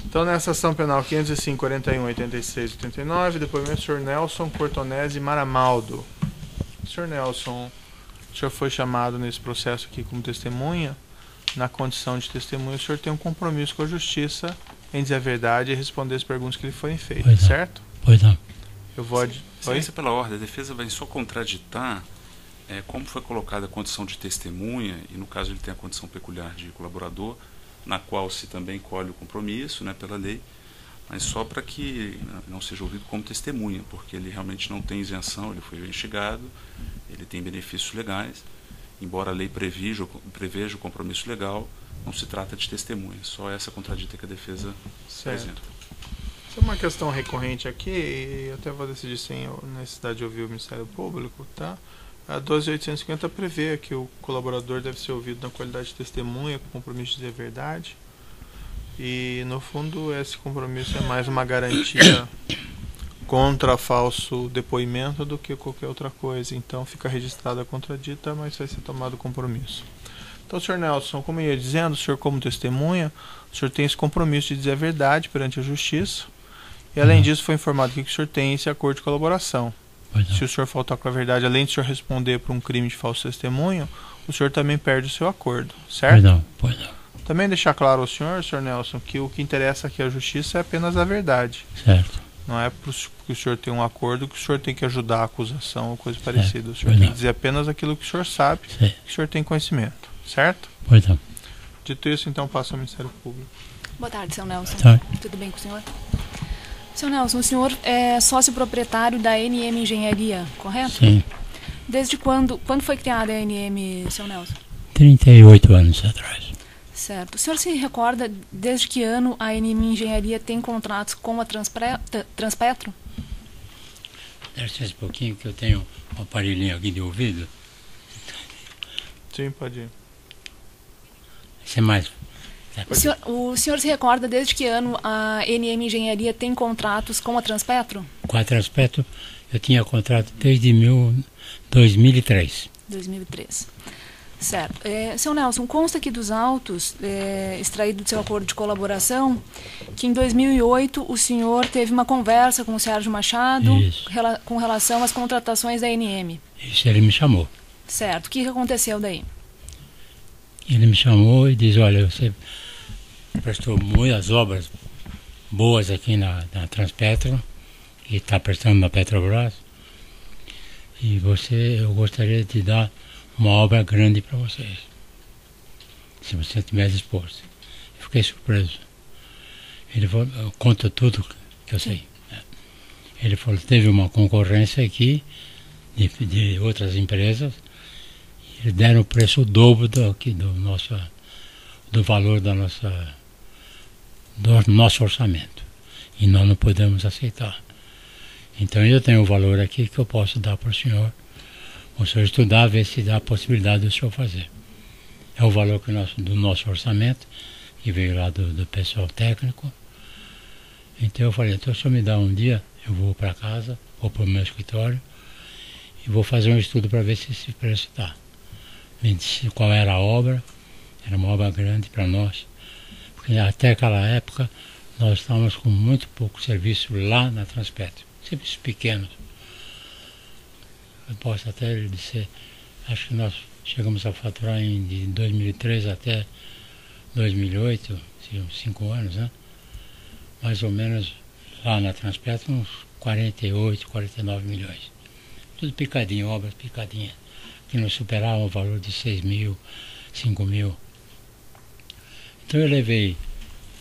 Então, nessa ação penal 505, 41, 86 e 89, depoimento do senhor Nelson Cortonese Maramaldo. Senhor Nelson, o senhor foi chamado nesse processo aqui como testemunha. Na condição de testemunha, o senhor tem um compromisso com a justiça em dizer a verdade e responder as perguntas que lhe forem feitas, certo? Pois não. Eu vou... Excelência, pela ordem, a defesa vai só contraditar como foi colocada a condição de testemunha, e no caso ele tem a condição peculiar de colaborador, na qual se também colhe o compromisso, né, pela lei, mas só para que não seja ouvido como testemunha, porque ele realmente não tem isenção, ele foi investigado, ele tem benefícios legais, embora a lei preveja o compromisso legal, não se trata de testemunha, só essa contradita que a defesa apresenta. Isso é uma questão recorrente aqui, e até vou decidir sem necessidade de ouvir o Ministério Público, tá? A 12.850 prevê que o colaborador deve ser ouvido na qualidade de testemunha, com compromisso de dizer a verdade, e no fundo esse compromisso é mais uma garantia contra falso depoimento do que qualquer outra coisa. Então fica registrada a contradita, mas vai ser tomado o compromisso. Então, senhor Nelson, como eu ia dizendo, o senhor como testemunha, o senhor tem esse compromisso de dizer a verdade perante a justiça, e além disso foi informado que o senhor tem esse acordo de colaboração. Se o senhor faltar com a verdade, além de o senhor responder por um crime de falso testemunho, o senhor também perde o seu acordo, certo? Pois não. Também deixar claro ao senhor Nelson, que o que interessa aqui à justiça é apenas a verdade. Certo. Não é porque o senhor tem um acordo que o senhor tem que ajudar a acusação ou coisa parecida. O senhor tem que dizer apenas aquilo que o senhor sabe, que o senhor tem conhecimento, certo? Pois não. Dito isso, então passa ao Ministério Público. Boa tarde, senhor Nelson. Boa tarde. Tudo bem com o senhor? Senhor Nelson, o senhor é sócio proprietário da NM Engenharia, correto? Sim. Desde quando foi criada a NM, senhor Nelson? 38 anos atrás. Certo. O senhor se recorda desde que ano a NM Engenharia tem contratos com a Transpetro? Deve ser um pouquinho que eu tenho um aparelhinho aqui de ouvido. Sim, pode ir. Isso é mais... O senhor se recorda desde que ano a NM Engenharia tem contratos com a Transpetro? Com a Transpetro eu tinha contrato desde 2003. 2003. Certo. Senhor Nelson, consta aqui dos autos extraídos do seu acordo de colaboração que em 2008 o senhor teve uma conversa com o Sérgio Machado com relação às contratações da NM. Isso, ele me chamou. Certo. O que aconteceu daí? Ele me chamou e disse, olha, você prestou muitas obras boas aqui na Transpetro e está prestando na Petrobras, e eu gostaria de dar uma obra grande para vocês, se você estiver disposto. Eu fiquei surpreso. Ele falou, eu conto tudo que eu sei. Ele falou, teve uma concorrência aqui de outras empresas, e eles deram o preço dobro do valor do nosso orçamento, e nós não podemos aceitar. Então eu tenho um valor aqui que eu posso dar para o senhor estudar, ver se dá a possibilidade do senhor fazer. É o valor do nosso orçamento, que veio lá do pessoal técnico. Então eu falei, então o senhor me dá um dia, eu vou para casa, vou para o meu escritório, e vou fazer um estudo para ver se esse preço dá. Me disse qual era a obra, era uma obra grande para nós, porque até aquela época nós estávamos com muito pouco serviço lá na Transpetro, serviços pequenos. Eu posso até lhe dizer, acho que nós chegamos a faturar de 2003 até 2008, 5 anos, né? Mais ou menos lá na Transpetro uns 48, 49 milhões. Tudo picadinho, obras picadinhas, que não superavam o valor de 6 mil, 5 mil. Então eu levei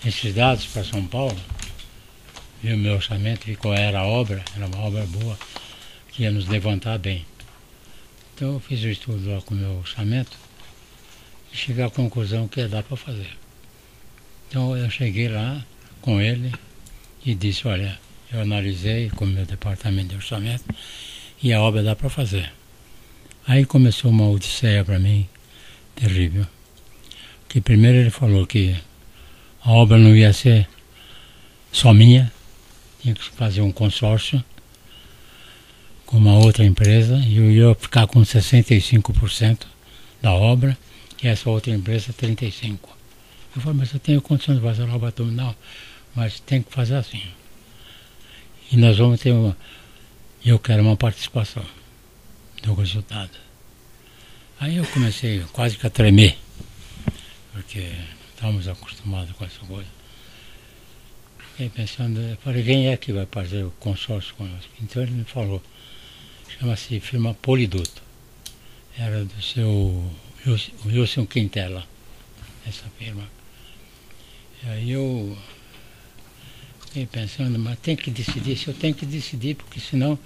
esses dados para São Paulo, vi o meu orçamento, vi qual era a obra, era uma obra boa, que ia nos levantar bem. Então eu fiz o estudo lá com o meu orçamento e cheguei à conclusão que ia dar para fazer. Então eu cheguei lá com ele e disse, olha, eu analisei com o meu departamento de orçamento e a obra dá para fazer. Aí começou uma odisseia para mim, terrível. Que primeiro ele falou que a obra não ia ser só minha, tinha que fazer um consórcio com uma outra empresa, e eu ia ficar com 65% da obra, e essa outra empresa 35%. Eu falei, mas eu tenho condição de fazer a obra toda? Não, mas tem que fazer assim. E nós vamos ter eu quero uma participação do resultado. Aí eu comecei quase que a tremer, porque estamos acostumados com essa coisa. Fiquei pensando, eu falei, quem é que vai fazer o consórcio conosco? Então ele me falou, chama-se firma Poliduto. Era do seu Wilson Quintela, essa firma. E aí eu fiquei pensando, mas tem que decidir, se eu tenho que decidir, porque senão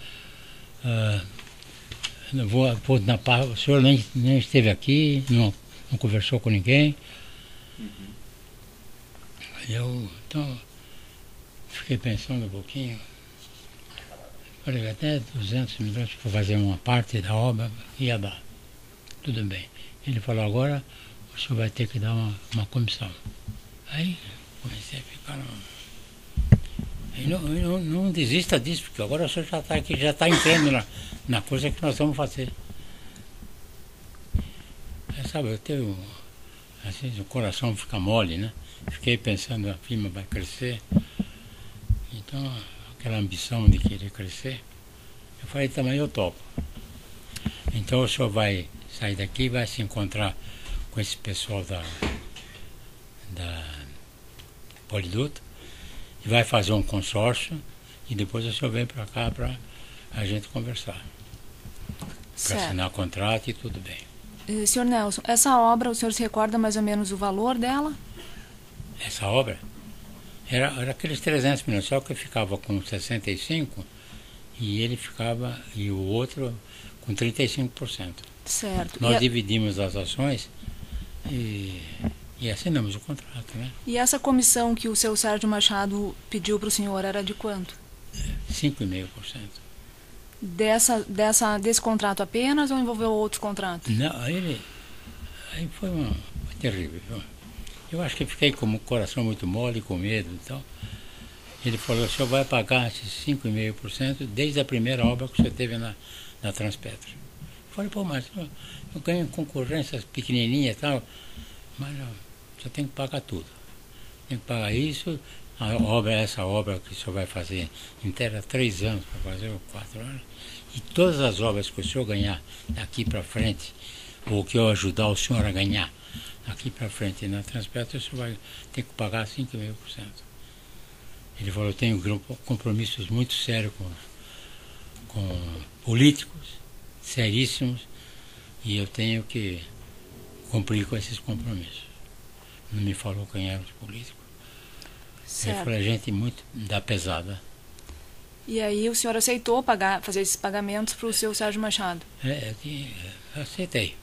eu vou na paz, o senhor nem esteve aqui, não conversou com ninguém. Então, fiquei pensando um pouquinho. Falei, até 200 milhões para fazer uma parte da obra ia dar. Tudo bem. Ele falou, agora o senhor vai ter que dar uma comissão. Aí comecei a ficar... Não desista disso, porque agora o senhor já está aqui, já está entrando na coisa que nós vamos fazer. Aí, sabe, eu tenho... Assim, o coração fica mole, né? Fiquei pensando, a firma vai crescer. Então, aquela ambição de querer crescer, eu falei, também eu topo. Então o senhor vai sair daqui, vai se encontrar com esse pessoal da Poliduto, e vai fazer um consórcio, e depois o senhor vem para cá para a gente conversar. Para assinar contrato e tudo bem. Senhor Nelson, essa obra, o senhor se recorda mais ou menos o valor dela? Essa obra? Era aqueles 300 milhões, só que eu ficava com 65 e o outro com 35%. Certo. Nós dividimos as ações e assinamos o contrato, né? E essa comissão que o seu Sérgio Machado pediu para o senhor era de quanto? 5,5%. Desse contrato apenas ou envolveu outros contratos? Não, aí foi terrível. Eu acho que fiquei com o coração muito mole, com medo e tal. Ele falou, o senhor vai pagar esses 5,5% desde a primeira obra que o senhor teve na Transpetro. Eu falei, pô, mas eu ganho concorrências pequenininhas e tal, mas você tem que pagar tudo. Tem que pagar isso, essa obra que o senhor vai fazer inteira 3 anos para fazer, ou 4 anos, e todas as obras que o senhor ganhar daqui para frente, ou que eu ajudar o senhor a ganhar daqui para frente na Transpetro, o senhor vai ter que pagar 5,5%. Ele falou, eu tenho compromissos muito sérios com políticos, seríssimos, e eu tenho que cumprir com esses compromissos. Não me falou quem eram os políticos. Certo. Ele falou, gente muito da pesada. E aí o senhor aceitou fazer esses pagamentos para o seu Sérgio Machado? Aceitei.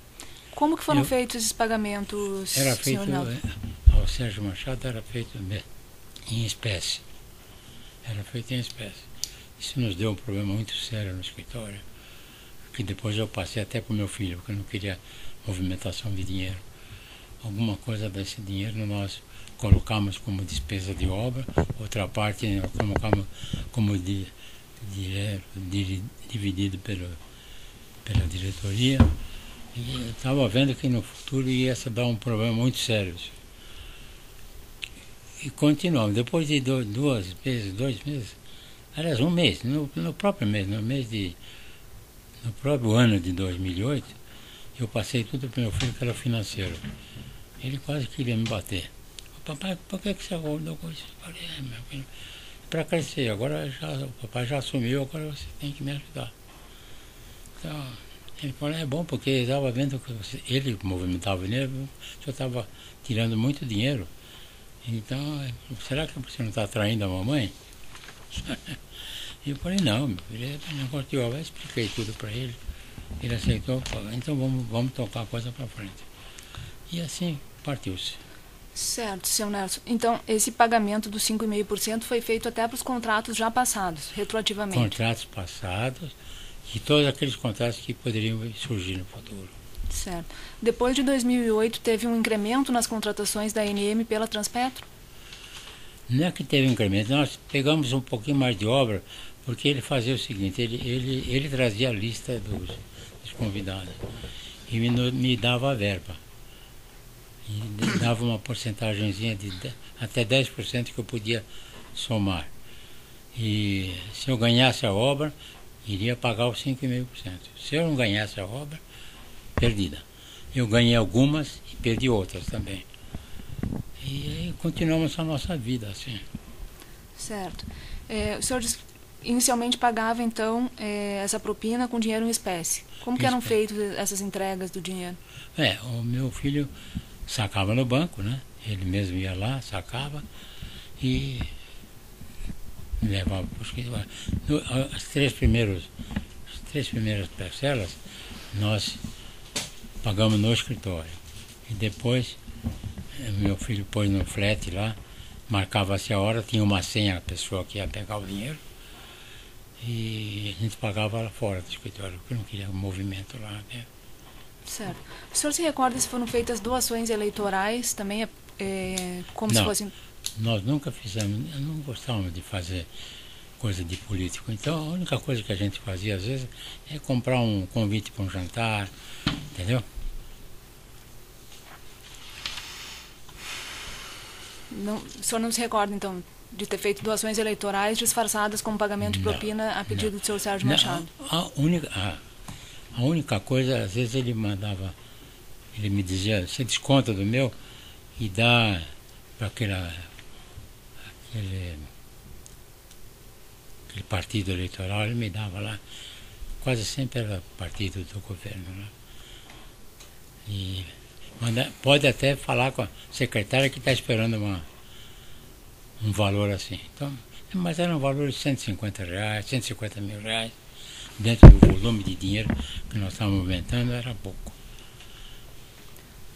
Como que foram feitos esses pagamentos, era feito, senhor Nelson? Ao Sérgio Machado era feito em espécie. Era feito em espécie. Isso nos deu um problema muito sério no escritório, que depois eu passei até para o meu filho, porque eu não queria movimentação de dinheiro. Alguma coisa desse dinheiro nós colocamos como despesa de obra, outra parte nós colocamos como dividido pela diretoria. E eu estava vendo que no futuro ia se dar um problema muito sério. E continuamos. Depois de 2 meses, aliás, um mês, no próprio mês, no próprio ano de 2008, eu passei tudo para o meu filho, que era financeiro. Ele quase queria me bater. Papai, por que você acordou com isso? Eu falei, meu filho, para crescer, agora o papai já assumiu, agora você tem que me ajudar. Então, ele falou, é bom, porque ele estava vendo que ele movimentava o dinheiro, o senhor estava tirando muito dinheiro. Então, será que você não está traindo a mamãe? E eu falei, não, meu filho, é negócio de obra. Eu expliquei tudo para ele. Ele aceitou, falou, então vamos tocar a coisa para frente. E assim partiu-se. Certo, senhor Nelson. Então, esse pagamento dos 5,5% foi feito até para os contratos já passados, retroativamente. Contratos passados e todos aqueles contratos que poderiam surgir no futuro. Certo. Depois de 2008, teve um incremento nas contratações da ANM pela Transpetro? Não é que teve um incremento, nós pegamos um pouquinho mais de obra, porque ele fazia o seguinte, ele trazia a lista dos convidados e me dava a verba. E dava uma porcentagemzinha de até 10% que eu podia somar. E se eu ganhasse a obra, iria pagar os 5,5%. Se eu não ganhasse a obra, perdida. Eu ganhei algumas e perdi outras também. E aí continuamos a nossa vida assim. Certo. O senhor disse que inicialmente pagava, então, essa propina com dinheiro em espécie. Como que eram feitas essas entregas do dinheiro? O meu filho sacava no banco, né? Ele mesmo ia lá, sacava e levava para o escritório. As três primeiras parcelas nós pagamos no escritório. E depois meu filho pôs no flat lá, marcava-se a hora, tinha uma senha, a pessoa que ia pegar o dinheiro, e a gente pagava lá fora do escritório, porque não queria movimento lá, né? Certo. O senhor se recorda se foram feitas doações eleitorais também, como Não, se fossem... nós nunca fizemos, não gostávamos de fazer coisa de político, então a única coisa que a gente fazia às vezes é comprar um convite para um jantar, entendeu? Não, o senhor não se recorda, então, de ter feito doações eleitorais disfarçadas como pagamento de propina a pedido do senhor Sérgio Machado? A única coisa, às vezes ele me dizia, você desconta do meu e dá para aquele partido eleitoral, ele me dava lá, quase sempre era partido do governo, né? E pode até falar com a secretária que está esperando um valor assim. Então, mas era um valor de R$150, R$150 mil. Dentro do volume de dinheiro que nós estávamos movimentando, era pouco.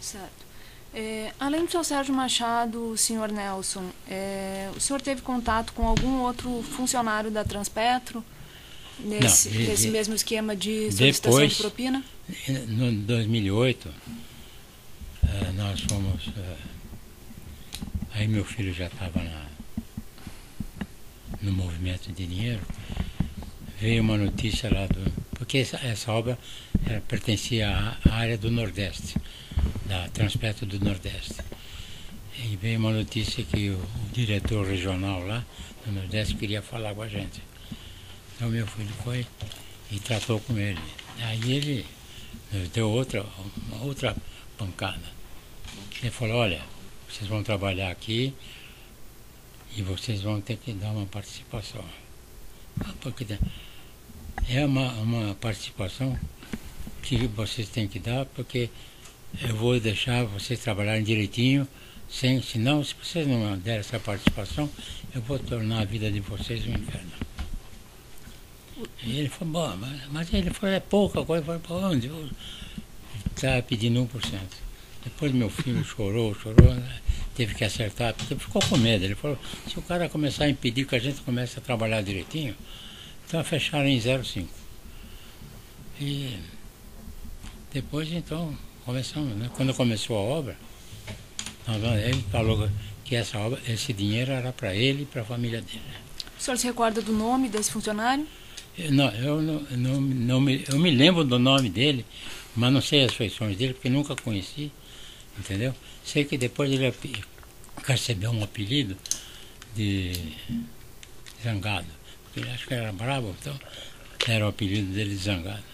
Certo. Além do senhor Sérgio Machado, senhor Nelson, o senhor teve contato com algum outro funcionário da Transpetro nesse mesmo esquema de solicitação depois, de propina? No 2008, nós fomos... aí meu filho já estava no movimento de dinheiro. Veio uma notícia lá porque essa obra pertencia à área do Nordeste, da Transpetro do Nordeste. E veio uma notícia que o diretor regional lá do Nordeste queria falar com a gente. Então meu filho foi e tratou com ele. Aí ele nos deu uma outra pancada. Ele falou, olha, vocês vão trabalhar aqui e vocês vão ter que dar uma participação. Porque é uma participação que vocês têm que dar, porque eu vou deixar vocês trabalharem direitinho, senão, se vocês não derem essa participação, eu vou tornar a vida de vocês um inferno. E ele falou, bom, mas ele falou, é pouca coisa. Eu falei, onde? Ele estava pedindo 1%. Depois meu filho chorou, teve que acertar, porque ficou com medo. Ele falou, se o cara começar a impedir que a gente comece a trabalhar direitinho, então fecharam em 0,5. E depois então começamos, né? Quando começou a obra, ele falou que essa obra, esse dinheiro era para ele e para a família dele. O senhor se recorda do nome desse funcionário? Eu me lembro do nome dele, mas não sei as feições dele, porque nunca conheci, entendeu? Sei que depois ele recebeu um apelido de Zangado, porque ele acho que era bravo, então era o apelido dele de Zangado.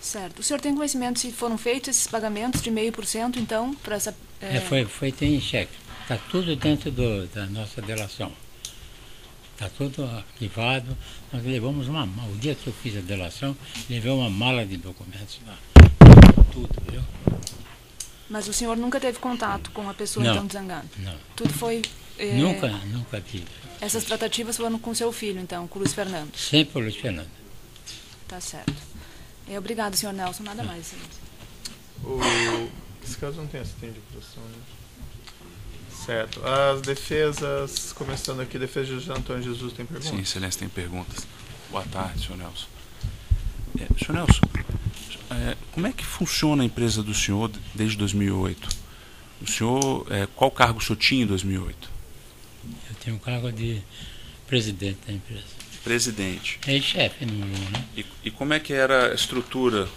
Certo. O senhor tem conhecimento se foram feitos esses pagamentos de 0,5%, então, para essa... Foi feito em cheque. Está tudo dentro da nossa delação. Está tudo arquivado. Nós levamos o dia que eu fiz a delação, levei uma mala de documentos lá. Tudo, viu? Mas o senhor nunca teve contato com a pessoa, não, então, de Zangado? Não. Tudo foi... Nunca tive. Essas tratativas foram com seu filho, então, com o Luiz Fernando? Sempre com o Luiz Fernando. Tá certo. Obrigado, senhor Nelson. Nada mais. Esse caso não tem assistente de acusação, né? Certo. As defesas, começando aqui, defesa de José Antônio Jesus, tem perguntas? Sim, excelência, tem perguntas. Boa tarde, senhor Nelson. Senhor Nelson, como é que funciona a empresa do senhor desde 2008? O senhor, qual cargo o senhor tinha em 2008? Eu tenho o cargo de presidente da empresa. Presidente. Chefe, né? E como é que era a estrutura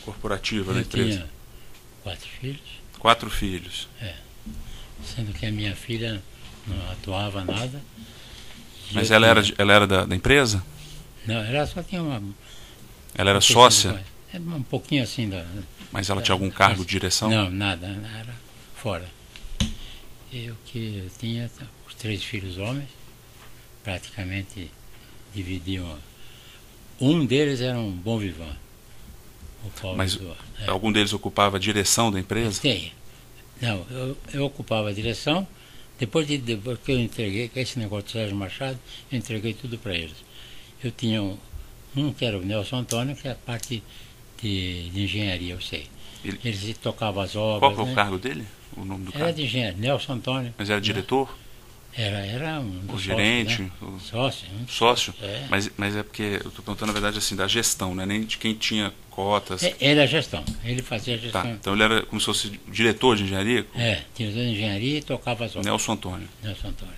corporativa da empresa? Eu tinha 4 filhos. 4 filhos. Sendo que a minha filha não atuava nada Mas ela era da empresa? Não, ela só tinha uma... Ela era sócia? Era um pouquinho assim da... Mas ela tinha algum cargo de direção? Não, nada, era fora. Eu tinha os 3 filhos homens, praticamente dividiam. Um deles era um bom vivant, o Paulo Mas Eduardo. algum deles ocupava a direção da empresa? Tem. Não, eu ocupava a direção, depois que eu entreguei, com esse negócio do Sérgio Machado, eu entreguei tudo para eles. Eu tinha um que era o Nelson Antônio, que é a parte de engenharia, eu sei. Eles tocavam as obras. Qual que é o né? cargo dele? O nome do cargo? Era de engenharia, Nelson Antônio. Mas era diretor? Era um dos O gerente? Sócio, né? Sócio? É. Mas é porque eu estou perguntando, na verdade, assim, da gestão, né? Nem de quem tinha cotas. Ele a gestão, ele fazia a gestão. Tá, então ele era como se fosse diretor de engenharia? Diretor de engenharia e tocava as obras. Nelson Antônio. Nelson Antônio.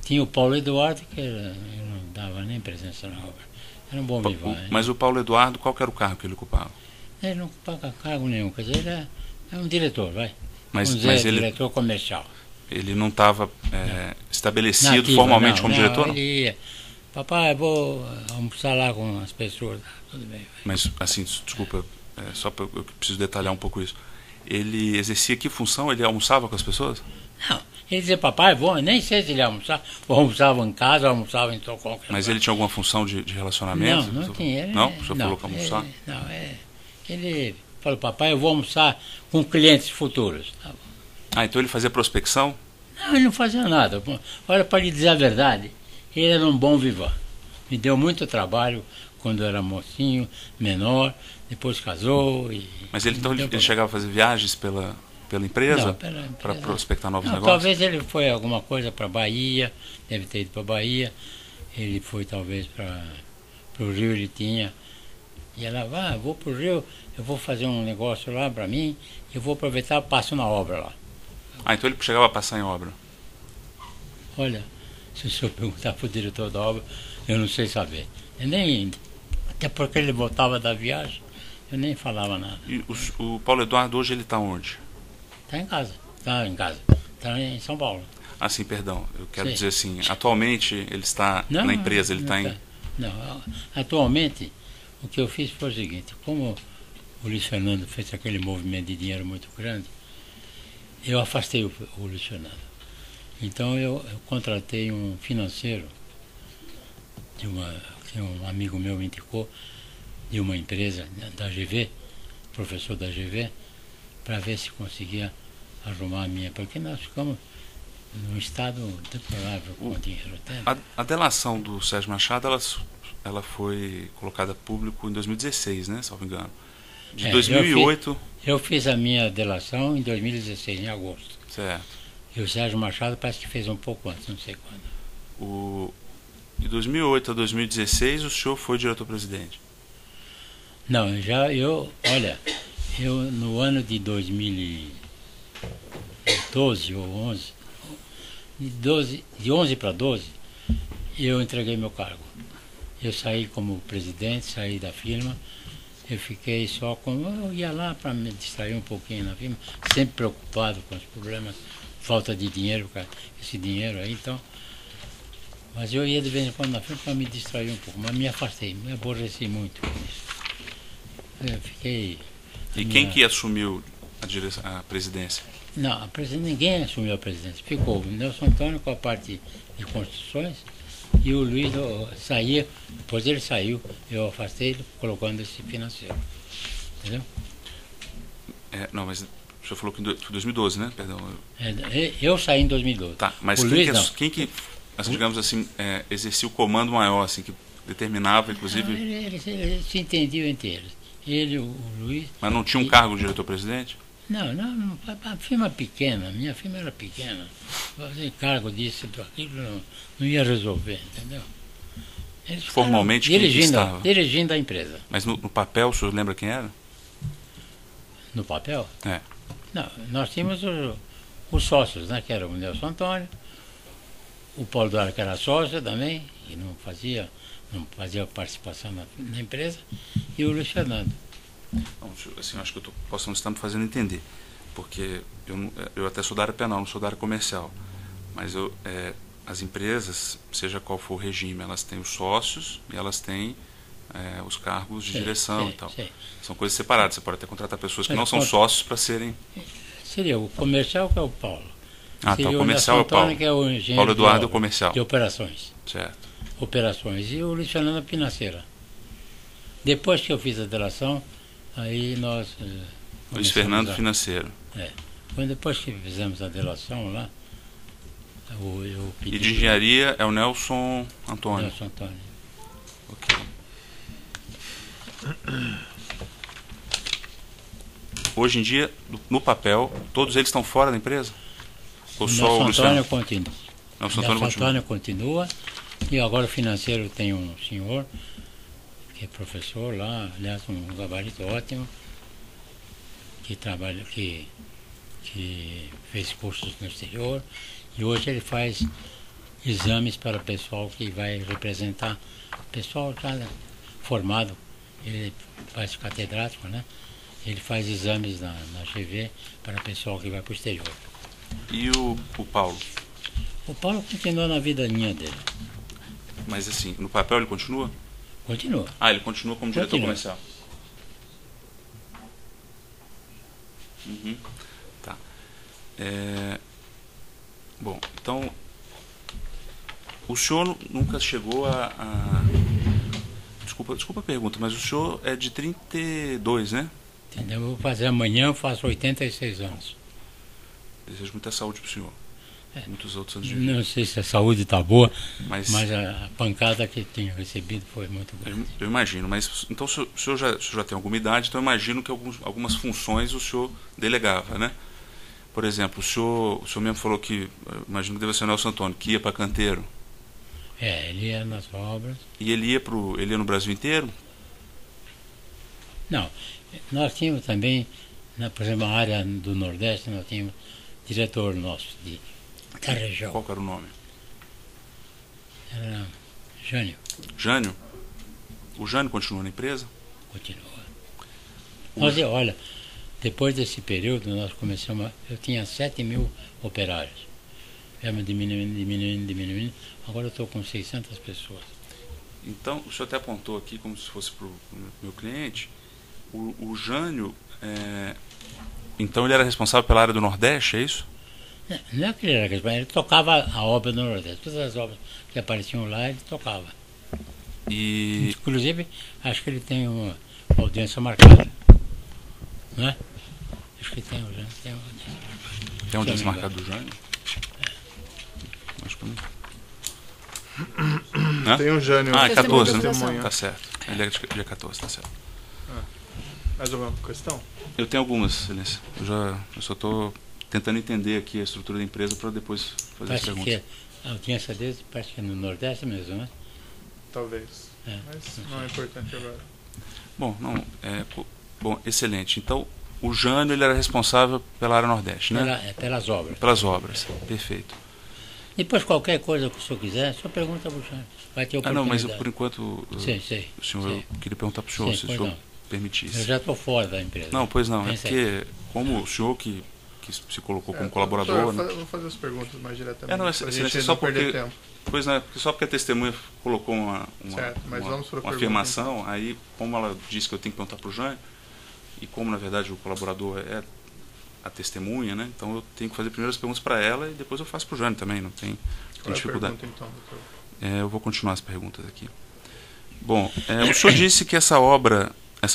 Tinha o Paulo Eduardo, que ele não dava nem presença na obra. Era um bom vivant. Mas o Paulo Eduardo, qual que era o cargo que ele ocupava? Ele não ocupava cargo nenhum, quer dizer, ele é um diretor, vai. Mas ele, diretor comercial. Ele não estava estabelecido Nativa, formalmente como diretor? Não, ele ia. Papai, vou almoçar lá com as pessoas. Tudo bem. Vai. Mas, assim, desculpa, só eu preciso detalhar um pouco isso. Ele exercia que função? Ele almoçava com as pessoas? Não, ele dizia, papai, nem sei se ele ia almoçar. Ou almoçava em casa, ou almoçava em qualquer Mas lugar. ele tinha alguma função de relacionamento? Não tinha. Não? O senhor falou que almoçar? Ele falou, papai, eu vou almoçar com clientes futuros. Tá bom. Ah, então ele fazia prospecção? Não, ele não fazia nada. Olha, para lhe dizer a verdade, ele era um bom vivant. Me deu muito trabalho quando eu era mocinho, menor, depois casou. Mas ele chegava a fazer viagens pela empresa para prospectar novos negócios? Talvez ele foi alguma coisa para Bahia, deve ter ido para Bahia. Ele foi talvez para o Rio, ele tinha. E ela, vou para o Rio, eu vou fazer um negócio lá para mim, eu vou aproveitar e passo na obra lá. Ah, então ele chegava a passar em obra? Olha, se o senhor perguntar para o diretor da obra, eu não sei saber. Até porque ele voltava da viagem, eu nem falava nada. E o Paulo Eduardo hoje ele está onde? Está em casa. Está em São Paulo. Ah, sim, perdão. Eu quero dizer assim, atualmente ele está na empresa, ele está em... Não, atualmente o que eu fiz foi o seguinte, como o Luiz Fernando fez aquele movimento de dinheiro muito grande, eu afastei o Luiz Fernando. Então eu contratei um financeiro, que um amigo meu me indicou, de uma empresa da GV, professor da GV, para ver se conseguia arrumar a minha, porque nós ficamos num estado deplorável com o dinheiro. A delação do Sérgio Machado, ela foi colocada a público em 2016, né, se não me engano. De 2008... Eu fiz a minha delação em 2016, em agosto. Certo. E o Sérgio Machado parece que fez um pouco antes, não sei quando. De 2008 a 2016, o senhor foi diretor-presidente? Não, olha, no ano de 2012 ou 11, de 11 para 12, eu entreguei meu cargo. Eu saí como presidente, saí da firma. Eu fiquei só eu ia lá para me distrair um pouquinho na firma, sempre preocupado com os problemas, falta de dinheiro, esse dinheiro aí, então. Mas eu ia de vez em quando na firma para me distrair um pouco, mas me afastei, me aborreci muito com isso. Eu fiquei... E quem que assumiu a presidência? Não, ninguém assumiu a presidência. Ficou o Nelson Antônio com a parte de construções, e o Luiz saía, depois ele saiu, eu afastei ele, colocando esse financeiro. Entendeu? Não, mas o senhor falou que foi 2012, né? Perdão. Eu saí em 2012. Tá, mas quem que digamos assim, exercia o comando maior, assim, que determinava, inclusive... Eles se entendiam entre eles. Ele, o Luiz... Mas não tinha um cargo de diretor-presidente? Não, a firma pequena, minha firma era pequena. Fazer cargo disso, daquilo, não ia resolver, entendeu? Eles formalmente quem estava? Dirigindo a empresa. Mas no papel, o senhor lembra quem era? No papel? É. Não, nós tínhamos os sócios, né, que era o Nelson Antônio, o Paulo Eduardo, que era sócio também, e não fazia participação na empresa, e o Luiz Fernando. Não, assim, acho que posso estar me fazendo entender, porque eu até sou da área penal, não sou da área comercial, mas as empresas, seja qual for o regime, elas têm os sócios e elas têm os cargos de direção e tal. São coisas separadas. Você pode até contratar pessoas que não são sócios para serem... Seria o comercial, que é o Paulo. Ah, tá. O comercial é o Antônio, Paulo. que é o engenheiro Paulo Eduardo é o de comercial. operações. Certo. Operações. E o Luiz Fernando é financeira. Depois que eu fiz a delação, aí nós... Luiz Fernando, financeiro. Depois que fizemos a delação lá, eu pedi... E de engenharia é o Nelson Antônio. Nelson Antônio. Ok. Hoje em dia, no papel, todos eles estão fora da empresa? Ou só o Luiz Antônio Fernando? continua. Nelson Antônio continua. E agora o financeiro tem um senhor que é professor lá, aliás, um gabarito ótimo, que trabalha, que fez cursos no exterior, e hoje ele faz exames para o pessoal que vai representar, pessoal já formado, ele faz catedrático, né? Ele faz exames na GV para o pessoal que vai para o exterior. E o Paulo? O Paulo continua na vidaninha dele. Mas assim, no papel ele continua? Continua. Ah, ele continua como diretor comercial. Uhum. Tá. Bom, então o senhor nunca chegou Desculpa a pergunta, mas o senhor é de 32, né? Entendeu? Eu vou fazer amanhã, eu faço 86 anos. Desejo muita saúde para o senhor. Muitos outros anos de vida. Não sei se a saúde está boa, mas a pancada que tenho recebido foi muito grande. Eu imagino, mas então o senhor já tem alguma idade, então eu imagino que algumas funções o senhor delegava, né? Por exemplo, o senhor mesmo falou que, imagino que deve ser o Nelson Antônio, que ia para canteiro. Ele ia nas obras. E ele ia no Brasil inteiro? Não, nós tínhamos também, por exemplo, na área do Nordeste, nós tínhamos diretor nosso da região. Qual que era o nome? Era Jânio. Jânio? O Jânio continua na empresa? Continua. Nós, olha, depois desse período nós começamos, eu tinha 7.000 operários. Fomos diminuindo, agora eu estou com 600 pessoas. Então, o senhor até apontou aqui, como se fosse para o meu cliente, o Jânio, então ele era responsável pela área do Nordeste, é isso? Não é que ele era responsável, ele tocava a obra do Nordeste. Todas as obras que apareciam lá, ele tocava. E... Inclusive, acho que ele tem uma audiência marcada. Não é? Acho que tem uma audiência marcada. Tem audiência marcada do Jânio? Acho que não. Tem um Jânio. Ah, é 14, né? Testemunha. Tá certo. Ele é dia 14, tá certo. Mais alguma questão? Eu tenho algumas, Excelência. Eu só estou tentando entender aqui a estrutura da empresa para depois fazer as Parece perguntas. que a audiência deles parece que é no Nordeste mesmo, né? Talvez. Mas não é importante agora. Bom, bom, excelente. Então, o Jânio ele era responsável pela área Nordeste, né? Pelas obras. Pelas obras, perfeito. Depois, qualquer coisa que o senhor quiser, só pergunta para o Jânio. Vai ter oportunidade. Não, mas por enquanto, Sei. o senhor, eu queria perguntar para o senhor, se o senhor permitisse. Eu já estou fora da empresa. Não, pois não, é porque como o senhor que se colocou como colaborador... Doutor, vou fazer as perguntas mais diretamente. Não, gente só não perder porque, tempo. pois não, só porque a testemunha colocou uma afirmação, então. Aí como ela disse que eu tenho que perguntar para o Jânio, e como na verdade o colaborador é a testemunha, né? Então eu tenho que fazer primeiro as perguntas para ela e depois eu faço para o Jânio também, não tem dificuldade. Pergunta, então, doutor? Eu vou continuar as perguntas aqui. Bom, o senhor disse que essa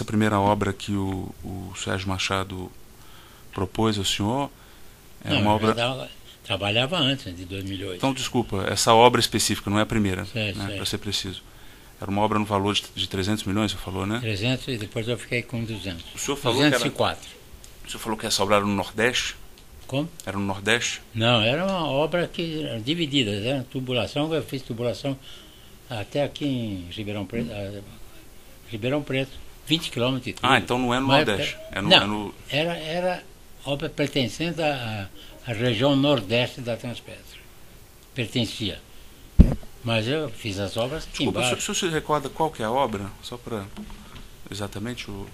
primeira obra que o Sérgio Machado propôs ao senhor uma obra... Trabalhava antes, de 2008. Então, desculpa, essa obra específica não é a primeira, sei. Para ser preciso. Era uma obra no valor de 300 milhões, você falou, né? 300 e depois eu fiquei com 200. O senhor falou 204. O senhor falou que essa obra era no Nordeste? Como? Era no Nordeste? Não, era uma obra que era dividida, era tubulação, eu fiz tubulação até aqui em Ribeirão Preto, 20 km de tubo. Ah, então não é no Nordeste. Era obra pertencente à região Nordeste da Transpetro. Pertencia. Mas eu fiz as obras aqui embaixo. O senhor se recorda qual que é a obra? Só para... Exatamente o...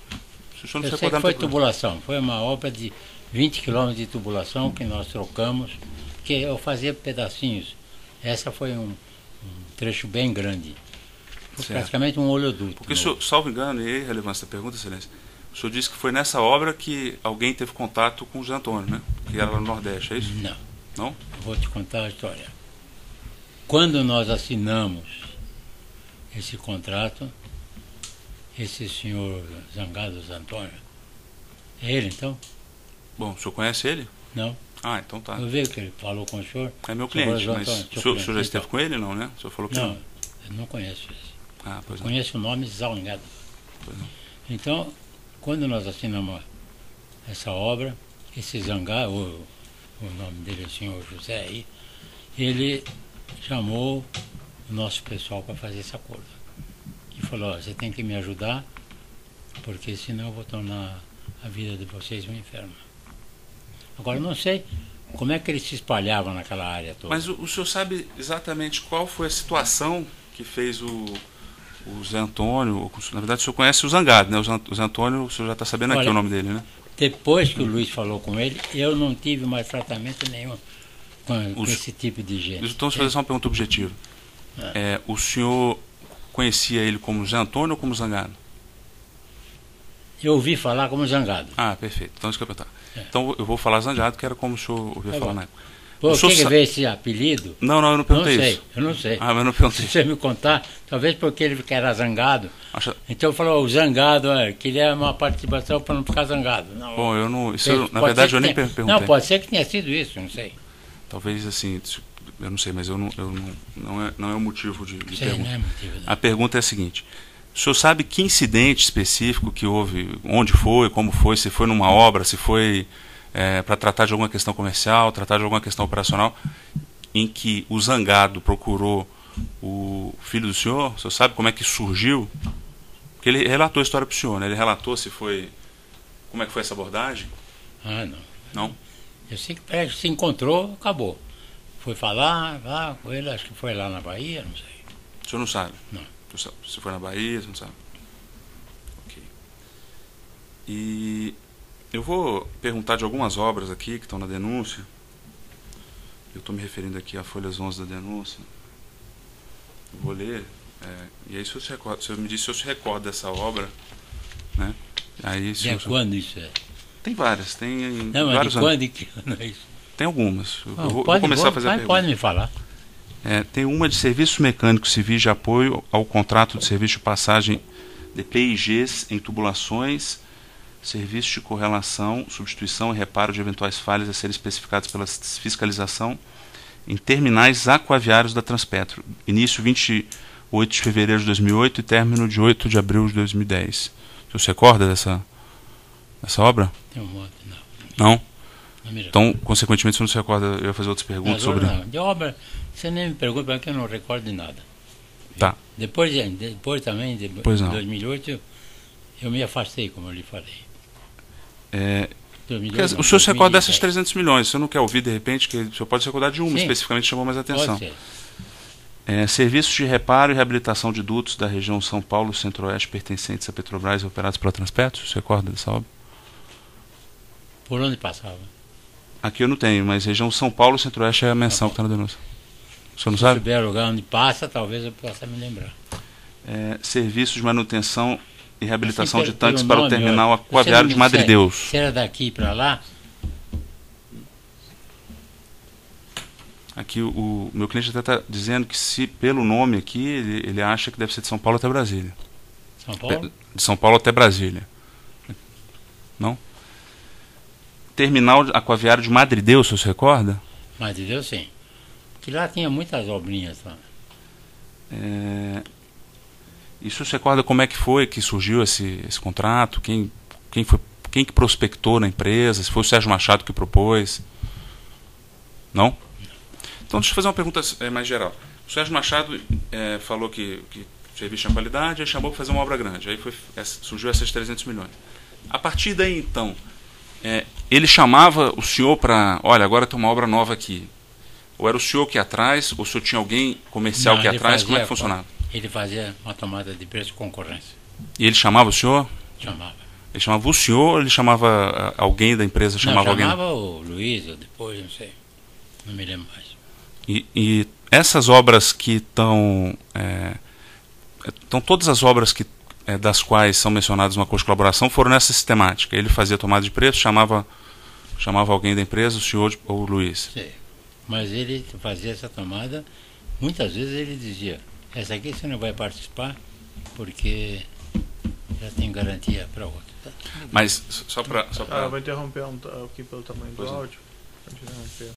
Se o senhor não eu se sei que recordar, foi tubulação. Foi uma obra de 20 km de tubulação que nós trocamos, que eu fazia pedacinhos Essa foi um trecho bem grande. Foi Certo. praticamente um oleoduto. Porque, o senhor, salvo engano, e aí, relevância da pergunta, excelência, o senhor disse que foi nessa obra que alguém teve contato com o José Antônio, né? Que era lá no Nordeste, é isso? Não, Não? eu vou te contar a história. Quando nós assinamos esse contrato, esse senhor Zangados Antônio, é ele então? Bom, o senhor conhece ele? Não? Ah, então tá. Eu vi que ele falou com o senhor. É meu Sobre cliente, o mas Antônio, o senhor já esteve então. com ele, não, né? O senhor falou que Não, eu não conheço esse. Ah, pois não. Conheço o nome Zangados. Pois não. Então, quando nós assinamos essa obra, esse Zangado, o nome dele é o senhor José aí, ele chamou o nosso pessoal para fazer esse acordo. E falou, ó, você tem que me ajudar, porque senão eu vou tornar a vida de vocês um inferno. Agora, eu não sei como é que ele se espalhava naquela área toda. Mas o senhor sabe exatamente qual foi a situação que fez o Zé Antônio, na verdade o senhor conhece o Zangado, né? O Zé Antônio, o senhor já está sabendo aqui Olha, o nome dele, né? Depois que o Luiz falou com ele, eu não tive mais tratamento nenhum com esse tipo de gente. Então, deixa eu fazer só uma pergunta objetiva. O senhor conhecia ele como Zé Antônio ou como Zangado? Eu ouvi falar como Zangado. Ah, perfeito. Então, isso que eu ia perguntar. Então, eu vou falar Zangado, que era como o senhor ouvia falar na época. Por O senhor que sa- veio esse apelido? Não, eu não Não perguntei sei, isso. eu não sei. Ah, mas eu não Se perguntei. você me contar, talvez porque ele era zangado. Acha- Então falou, o Zangado, queria uma participação para não ficar zangado. Não, Bom, eu não. Isso, pode na ser verdade, que eu nem tenha- perguntei. Não, pode ser que tenha sido isso, não sei. Talvez assim, eu não sei, mas não é o motivo de Sei, pergunta. não é motivo. Não. A pergunta é a seguinte: o senhor sabe que incidente específico que houve, onde foi, como foi, se foi numa obra, se foi para tratar de alguma questão comercial, tratar de alguma questão operacional, em que o Zangado procurou o filho do senhor? O senhor sabe como é que surgiu? Porque ele relatou a história para o senhor, né? Ele relatou se foi. Como é que foi essa abordagem? Ah, não. Não? Eu sei que parece que se encontrou, acabou. Foi falar lá com ele, acho que foi lá na Bahia, não sei. O senhor não sabe? Não. Se foi na Bahia, você não sabe? Ok. E eu vou perguntar de algumas obras aqui que estão na denúncia. Eu estou me referindo aqui a folhas 11 da denúncia. Eu vou ler. E aí, se o senhor me diz se eu se recorda dessa obra, né? Aí, se De o senhor- quando isso é? Tem várias, tem Não, mas vários de anos. quando e que ano é isso? Tem algumas. Eu Não, vou pode, começar a fazer a mas pergunta. pode me falar. Tem uma de serviços mecânicos civis de apoio ao contrato de serviço de passagem de PIGs em tubulações, serviços de correlação, substituição e reparo de eventuais falhas a serem especificados pela fiscalização em terminais aquaviários da Transpetro. Início 28 de fevereiro de 2008 e término de 8 de abril de 2010. O senhor se recorda dessa obra? Tem um monte, não. Não? Não me Então, consequentemente, se não se recorda, eu ia fazer outras perguntas sobre... Não. De obra, você nem me pergunta porque eu não recordo de nada. Tá. Depois também, de Pois não. 2008, eu me afastei, como eu lhe falei. 2008, Porque não, o senhor se recorda 2010. dessas 300 milhões. Se você não quer ouvir, de repente, que o senhor pode se recordar de uma, Sim. especificamente chamou mais atenção. Pode ser. Serviços de reparo e reabilitação de dutos da região São Paulo Centro-Oeste pertencentes à Petrobras e operados pela Transpetro. Você recorda dessa obra? Por onde passava? Aqui eu não tenho, mas região São Paulo Centro-Oeste é a menção que está na denúncia. O senhor não Se sabe? souber o lugar onde passa, talvez eu possa me lembrar. Serviços de manutenção e reabilitação Assim, de tanques pelo para o nome, terminal olha, aquaviário você de não me Madre disser Deus. Se era daqui para lá, Aqui o meu cliente até está dizendo que se pelo nome aqui, ele acha que deve ser de São Paulo até Brasília. São Paulo, De São Paulo até Brasília. Não? Terminal aquaviário de Madre Deus, o senhor se recorda? mas de Deus sim. Que lá tinha muitas obrinhas lá. E o senhor se recorda como é que foi que surgiu esse contrato? Quem que prospectou na empresa? Se foi o Sérgio Machado que propôs? Não? Então deixa eu fazer uma pergunta mais geral. O Sérgio Machado falou que o serviço tinha qualidade, aí chamou para fazer uma obra grande. Aí surgiu essas 300 milhões. A partir daí, então, ele chamava o senhor para... Olha, agora tem uma obra nova aqui. Ou era o senhor que ia atrás, ou o senhor tinha alguém comercial Não, que ia ele atrás? Como é que fazia- funcionava? Ele fazia uma tomada de preço concorrência. E ele chamava o senhor? Chamava. Ele chamava o senhor ou ele chamava alguém da empresa? Chamava Não, alguém? chamava o Luiz, ou depois, não sei. Não me lembro mais. E essas obras que estão... todas as obras das quais são mencionadas no acordo de colaboração foram nessa sistemática. Ele fazia tomada de preço, chamava alguém da empresa, o senhor ou o Luiz. Sim. Mas ele fazia essa tomada, muitas vezes ele dizia, essa aqui você não vai participar, porque já tem garantia para outra. Tá? Mas só para Vou interromper aqui pelo tamanho do áudio. Pode interromper.